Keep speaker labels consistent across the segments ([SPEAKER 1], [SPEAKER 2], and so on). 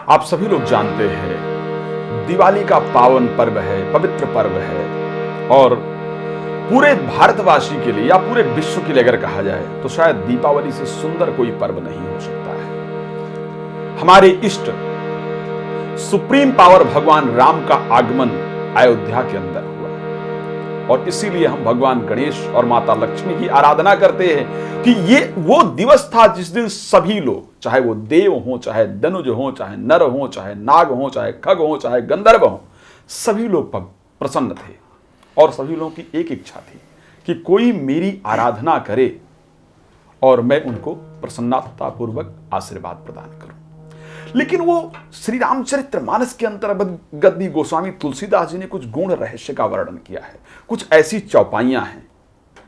[SPEAKER 1] आप सभी लोग जानते हैं दिवाली का पावन पर्व है, पवित्र पर्व है और पूरे भारतवासी के लिए या पूरे विश्व के लिए अगर कहा जाए तो शायद दीपावली से सुंदर कोई पर्व नहीं हो सकता है। हमारे इष्ट सुप्रीम पावर भगवान राम का आगमन अयोध्या के अंदर हुआ और इसीलिए हम भगवान गणेश और माता लक्ष्मी की आराधना करते हैं कि ये वो दिवस था जिस दिन सभी लोग, चाहे वो देव हो, चाहे दनुज हो, चाहे नर हो, चाहे नाग हो, चाहे खग हो, चाहे गंधर्व हो, सभी लोग प्रसन्न थे और सभी लोगों की एक इच्छा थी कि कोई मेरी आराधना करे और मैं उनको प्रसन्नतापूर्वक आशीर्वाद प्रदान करूं। लेकिन वो श्री रामचरितमानस के अंतर्गत भी गोस्वामी तुलसीदास जी ने कुछ गूढ़ रहस्य का वर्णन किया है। कुछ ऐसी चौपाइयां हैं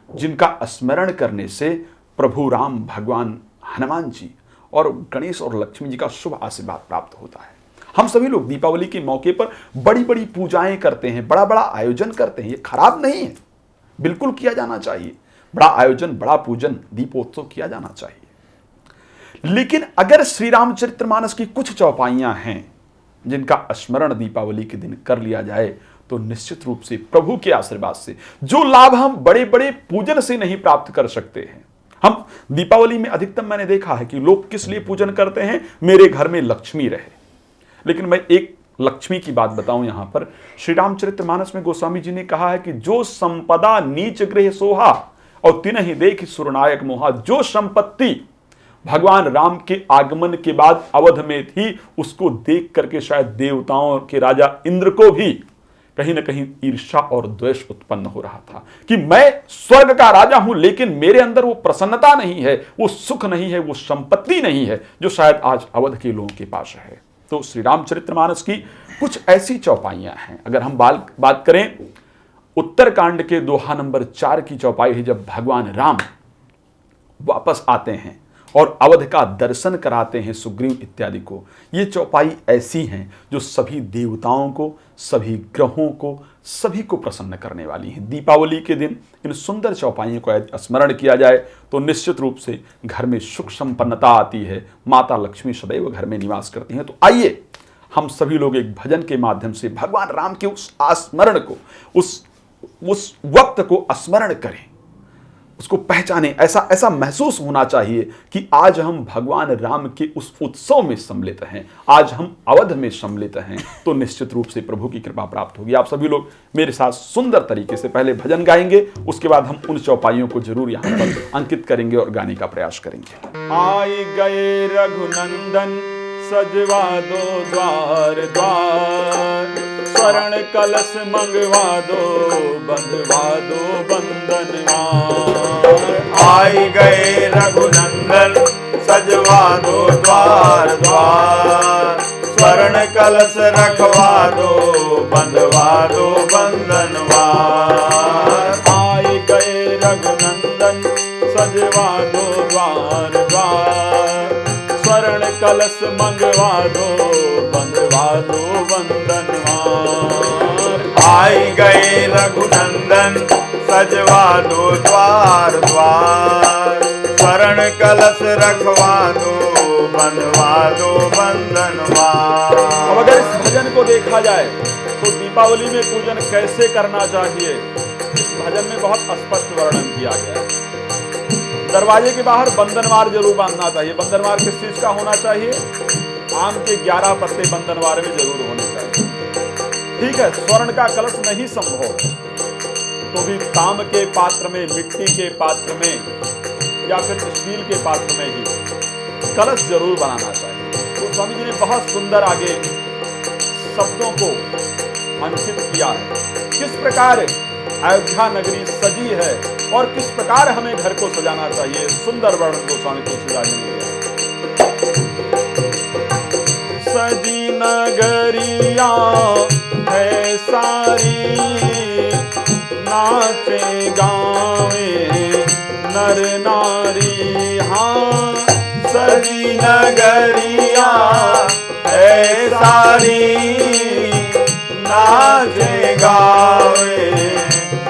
[SPEAKER 1] जिनका स्मरण करने से प्रभु राम, भगवान हनुमान जी और गणेश और लक्ष्मी जी का शुभ आशीर्वाद प्राप्त होता है। हम सभी लोग दीपावली के मौके पर बड़ी बड़ी पूजाएं करते हैं, बड़ा बड़ा आयोजन करते हैं। ये खराब नहीं है, बिल्कुल किया जाना चाहिए। बड़ा आयोजन, बड़ा पूजन, दीपोत्सव किया जाना चाहिए। लेकिन अगर श्री रामचरितमानस की कुछ चौपाइयां हैं जिनका स्मरण दीपावली के दिन कर लिया जाए तो निश्चित रूप से प्रभु के आशीर्वाद से जो लाभ हम बड़े बड़े पूजन से नहीं प्राप्त कर सकते हैं। हम दीपावली में अधिकतम मैंने देखा है कि लोग किस लिए पूजन करते हैं, मेरे घर में लक्ष्मी रहे। लेकिन मैं एक लक्ष्मी की बात बताऊं यहां पर, श्री रामचरितमानस में गोस्वामी जी ने कहा है कि जो संपदा नीच गृह सोहा और तिन्हि देख सुरनायक मोहा। जो संपत्ति भगवान राम के आगमन के बाद अवध में थी, उसको देख करके शायद देवताओं के राजा इंद्र को भी कहीं ना कहीं ईर्ष्या और द्वेष उत्पन्न हो रहा था कि मैं स्वर्ग का राजा हूं लेकिन मेरे अंदर वो प्रसन्नता नहीं है, वो सुख नहीं है, वो संपत्ति नहीं है जो शायद आज अवध के लोगों के पास है। तो श्री रामचरितमानस की कुछ ऐसी चौपाइयां हैं। अगर हम बात करें उत्तरकांड के दोहा नंबर 4 की चौपाई है, जब भगवान राम वापस आते हैं और अवध का दर्शन कराते हैं सुग्रीव इत्यादि को। ये चौपाई ऐसी हैं जो सभी देवताओं को, सभी ग्रहों को, सभी को प्रसन्न करने वाली हैं। दीपावली के दिन इन सुंदर चौपाइयों को स्मरण किया जाए तो निश्चित रूप से घर में सुख संपन्नता आती है, माता लक्ष्मी सदैव घर में निवास करती हैं। तो आइए हम सभी लोग एक भजन के माध्यम से भगवान राम के उस स्मरण को, उस वक्त को स्मरण करें, उसको पहचाने। ऐसा महसूस होना चाहिए कि आज हम भगवान राम के उस उत्सव में सम्मिलित हैं, आज हम अवध में सम्मिलित हैं, तो निश्चित रूप से प्रभु की कृपा प्राप्त होगी। आप सभी लोग मेरे साथ सुंदर तरीके से पहले भजन गाएंगे, उसके बाद हम उन चौपाइयों को जरूर यहाँ पर अंकित करेंगे और गाने का प्रयास करेंगे।
[SPEAKER 2] आई गए रघुनंदन सजवा दो द्वार द्वार, स्वर्ण कलश मंगवा दो, बंधवा दो बंधनवार।
[SPEAKER 3] आई गए रघुनंदन सजवा दो द्वार द्वार, स्वर्ण कलश रखवा दो, बंधवा दो बंधनवार।
[SPEAKER 2] आई गए रघुनंदन सजवा दो द्वार द्वार, स्वर्ण कलश मंगवा दो, बंधवा दो बंधनवार।
[SPEAKER 3] आई गए रघुनंदन सजवा दो द्वार द्वार, स्वर्ण कलश रखवा दो, बंधवा दो बंधनवार।
[SPEAKER 2] अब अगर इस भजन को देखा जाए तो दीपावली में पूजन कैसे करना चाहिए, इस भजन में बहुत स्पष्ट वर्णन किया गया है। दरवाजे के बाहर बंधनवार जरूर बांधना चाहिए। बंधनवार किस चीज का होना चाहिए? आम के 11 पत्ते बंधनवार में जरूर होने चाहिए। ठीक है, स्वर्ण का कलश नहीं संभव तो भी ताम के पात्र में, मिट्टी के पात्र में या फिर स्टील के पात्र में ही कलश जरूर बनाना चाहिए। तो स्वामी जी ने बहुत सुंदर आगे शब्दों को अंकित किया है, किस प्रकार अयोध्या नगरी सजी है और किस प्रकार हमें घर को सजाना चाहिए। सुंदर वर्णन गोस्वामी तुलसीदास जी ने
[SPEAKER 3] सजी नगरिया है सारी, नाचे गावे नर नारी। हाँ, सजी नगरिया है सारी, नाचे गावे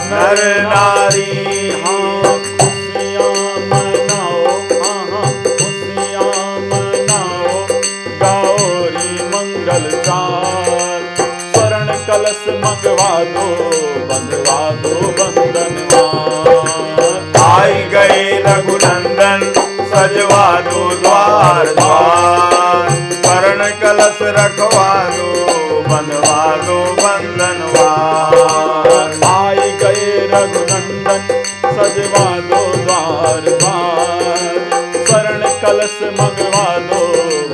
[SPEAKER 3] नर नारी। हाँ, खुशियाँ मनाओ, हाँ खुशियाँ मनाओ, गौरी
[SPEAKER 2] मंगल चार। स्वर्ण कलश मंगवा दो, बंधवा दो बंधनवार।
[SPEAKER 3] आई गए रघुनंदन सजवा दो द्वार द्वार। स्वर्ण कलश रखवा दो, बंधवा दो बंधनवार।
[SPEAKER 2] आई गए रघुनंदन सजवा दो द्वार द्वार। स्वर्ण कलश मंगवा दो,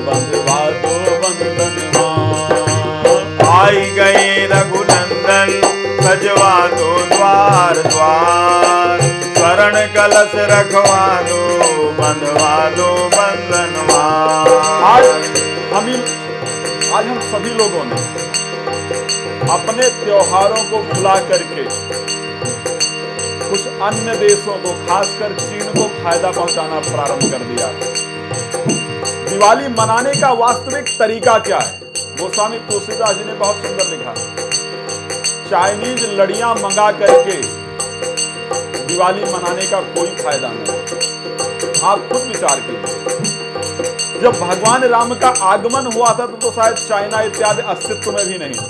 [SPEAKER 2] बंधवा दो बंधनवार।
[SPEAKER 3] आई गए रघुनंदन सजवा दो द्वार द्वार। स्वर्ण कलश रखवा दो, बंधवा दो बंधनवार।
[SPEAKER 2] आज हम सभी लोगों ने अपने त्योहारों को भुला करके कुछ अन्य देशों को, खासकर चीन को फायदा पहुंचाना प्रारंभ कर दिया। दिवाली मनाने का वास्तविक तरीका क्या है? गोस्वामी तुलसीदास जी ने बहुत सुंदर लिखा। चाइनीज लड़ियां मंगा करके दिवाली मनाने का कोई फायदा नहीं। आप खुद विचार कीजिए, जब भगवान राम का आगमन हुआ था तो शायद चाइना इत्यादि अस्तित्व में भी नहीं थे,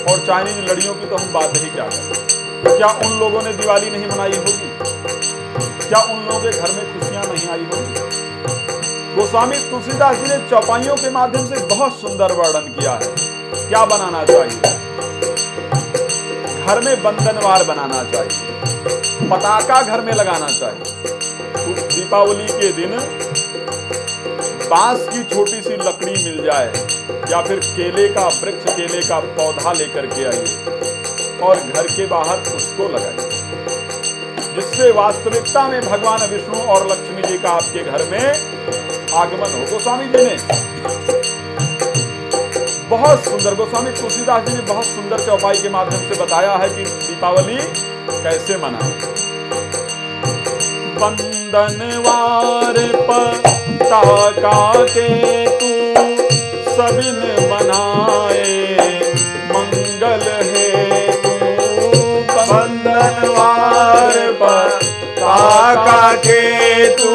[SPEAKER 2] और चाइनीज लड़ियों की तो हम बात ही क्या करें। क्या उन लोगों ने दिवाली नहीं मनाई होगी? क्या उन लोगों के घर में खुशियां नहीं आई होगी? गोस्वामी तुलसीदास जी ने चौपाइयों के माध्यम से बहुत सुंदर वर्णन किया है। क्या बनाना चाहिए? घर में बंधनवार बनाना चाहिए, पताका घर में लगाना चाहिए। तो दीपावली के दिन बांस की छोटी सी लकड़ी मिल जाए या फिर केले का वृक्ष, केले का पौधा लेकर के आइए और घर के बाहर उसको लगाइए, जिससे वास्तविकता में भगवान विष्णु और लक्ष्मी जी का आपके घर में आगमन हो। गोस्वामी जी ने बहुत सुंदर, गोस्वामी तुलसीदास जी ने बहुत सुंदर चौपाई के माध्यम से बताया है कि दीपावली कैसे मनाएं। बंधनवार पताका के तू सबिन बनाए, मंगल है तू
[SPEAKER 3] बंधनवार पताका के तू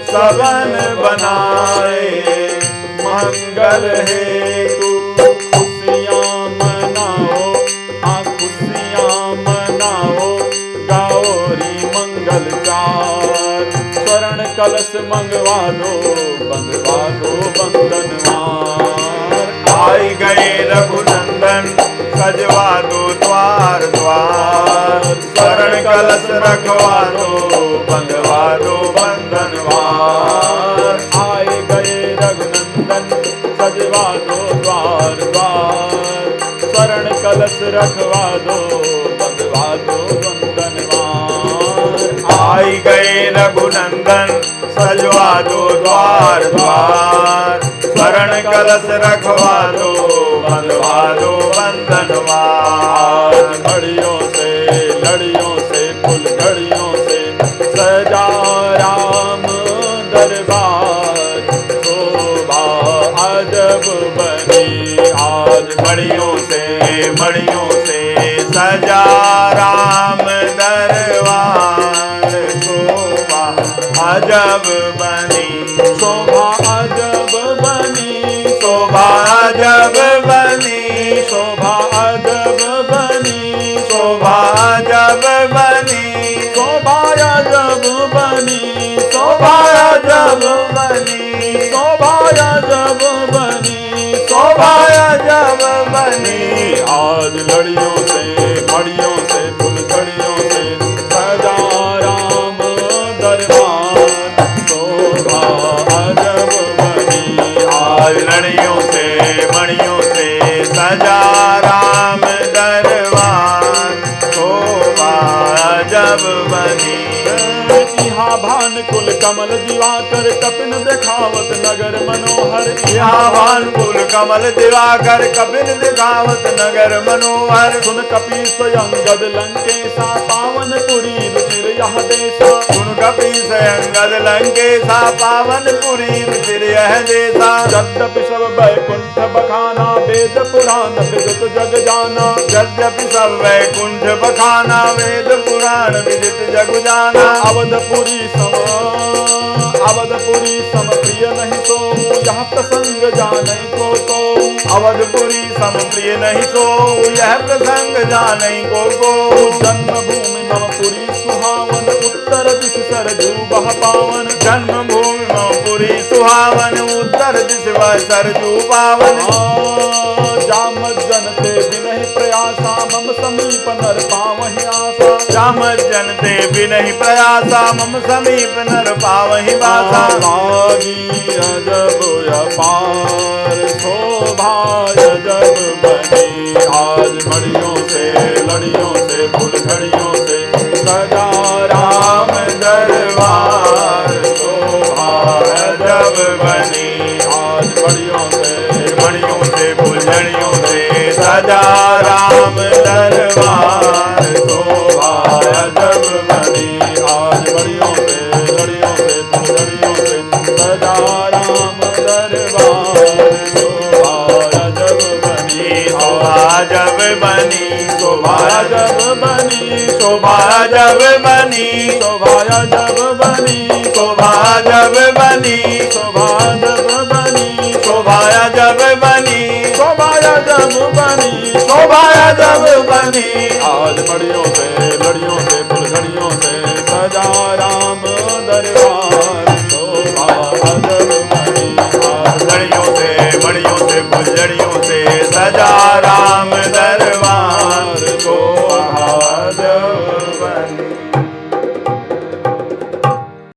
[SPEAKER 3] सबन बनाए, मंगल है तू।
[SPEAKER 2] खुशियां मनाओ, हाँ खुशियां मनाओ, गाओ री मंगल चार। स्वर्ण कलश मंगवा दो, बंधवा दो बंधनवार।
[SPEAKER 3] आई गए रघुनंदन सजवा दो द्वार द्वार। स्वर्ण कलश रखवा दो, बंधवा दो बंधनवार।
[SPEAKER 2] आए गए रघुनंदन सजवा दो द्वार द्वार। स्वर्ण कलश रखवा दो, बंधवा दो बंधनवार।
[SPEAKER 3] आई गए रघुनंदन सजवा दो द्वार द्वार। स्वर्ण कलश रखवा दो, बंधवा दो बंधनवार।
[SPEAKER 2] घड़ियों से फुल घड़ियों से सजा राम दरबार। शोभा अजब बनी आज
[SPEAKER 3] मड़ियों से सजा राम दरबार। शोभा अजब बनी,
[SPEAKER 2] शोभा अजब बनी,
[SPEAKER 3] शोभा अजब बनी,
[SPEAKER 2] शोभा अजब बनी,
[SPEAKER 3] शोभा अजब बनी,
[SPEAKER 2] शोभा अजब बनी,
[SPEAKER 3] शोभा अजब बनी,
[SPEAKER 2] शोभा अजब बनी,
[SPEAKER 3] शोभा अजब बनी।
[SPEAKER 2] आज लड़ियों से मड़ियों से फुलझड़ियों से सजा राम दरबार। शोभा अजब बनी,
[SPEAKER 3] आज लड़ियों से मणियों से सजा राम दरबार। शोभा अजब बनी।
[SPEAKER 2] यहाँ भान कुल कमल दिवाकर कपिन देखावत नगर मनोहर।
[SPEAKER 3] यहाँ भानुकुल कमल दिवाकर कपिन दिखावत नगर मनोहर।
[SPEAKER 2] सुन कपीस अंगद लंकेशा पावन पुरी रुचिर यह देशा।
[SPEAKER 3] सुन कपीस अंगद लंकेशा पावन पुरी रुचिर यह देशा।
[SPEAKER 2] यद्यपि सब वैकुंठ बखाना वेद पुराण विदित जग जाना।
[SPEAKER 3] यद्यपि सब वैकुंठ बखाना वेद पुराण विदित जग जाना।
[SPEAKER 2] अवधपुरी सम प्रिय नहीं तो यह प्रसन्न प्रसंग जाने को
[SPEAKER 3] अवधपुरी समप्रिय नहीं सो, यह प्रसंग जाने को
[SPEAKER 2] जन्मभूमि मम पुरी सुहावन, उत्तर दिश सरजू बह पावन।
[SPEAKER 3] जन्मभूमि मम पुरी सुहावन, उत्तर दिश वह सरजू पावन।
[SPEAKER 2] जाम जनते बिनहि प्रयासा, मम समीप नर पावहि आसा।
[SPEAKER 3] जाम जनते बिनहि प्रयासा, मम समीप नर पावहि बासा।
[SPEAKER 2] लागी अजब अपार शोभा अजब बनी, आज मड़ियों से लड़ियों से फुलझड़ियों से सजा राम दरबार।
[SPEAKER 3] शोभा अजब बनी,
[SPEAKER 2] आज मड़ियों
[SPEAKER 3] से फुलझड़ियों से सजा राम दरबार।
[SPEAKER 2] शोभा अजब बनी, आज मड़ियों से लड़ियों से फुलझड़ियों से सजा राम दरबार। शोभा अजब बनी,
[SPEAKER 3] शोभा जब बनी,
[SPEAKER 2] शोभा जब बनी,
[SPEAKER 3] शोभा जब बनी,
[SPEAKER 2] शोभा जब बनी,
[SPEAKER 3] शोभा जब बनी,
[SPEAKER 2] शोभा जब बनी,
[SPEAKER 3] शोभा जब बनी,
[SPEAKER 2] शोभा जब बनी,
[SPEAKER 3] शोभा जब बनी।
[SPEAKER 2] आज मड़ियों से लड़ियों से फुलझड़ियों से सजा राम दरबार। शोभा जब बनी, आज
[SPEAKER 3] लड़ियों से मड़ियों से फुलझड़ियों